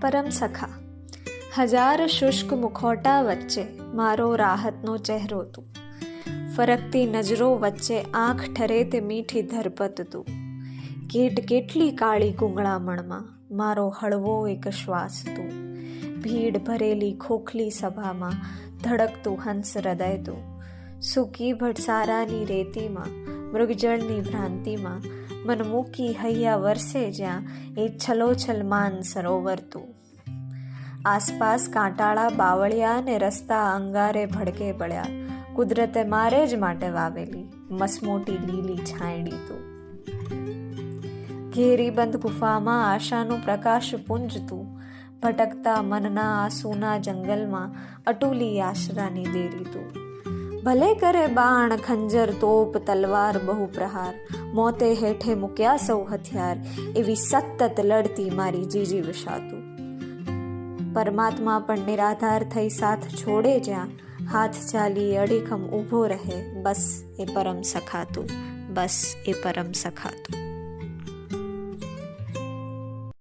પરમ સખા. હજાર શુષ્ક મુખોટા વચ્ચે મારો રાહતનો ચહેરો તું, ફરકતી નજરો વચ્ચે આંખ ઠરે તે મીઠી ધરપત તું, કેટલી કાળી ગૂંગળામણમાં મારો હળવો એક શ્વાસ તું, ભીડ ભરેલી ખોખલી સભામાં ધડકતું હંસ હૃદય તું, સૂકી ભટસારાની રેતીમાં મૃગજળની ભ્રાંતિમાં મન મૂકી હૈયા વરસે જ્યાં એ છલોછલ માન સરોવર તું. આસપાસ કાંટાળા બાવળિયા ને રસ્તા અંગારે ભડકે પડ્યા, કુદરતે મારે જ માટે વાવેલી મસમોટી લીલી છાંયડી તું. ઘેરી બંધ ગુફામાં આશાનું પ્રકાશ પુંજ તું, ભટકતા મનના આંસુના જંગલમાં અટૂલી આશરાની દેરી તું. ભલે કરે બાણ ખંજર તોપ તલવાર બહુ પ્રહાર, મોતે હેઠે મૂક્યા સૌ હથિયાર, એવી સતત લડતી મારી જીજી વિશાતું. પરમાત્મા પણ નિરાધાર થઈ સાથ છોડે જ્યાં, હાથ ચાલી અડીખમ ઊભો રહે, બસ એ પરમ સખાતું, બસ એ પરમ સખાતું.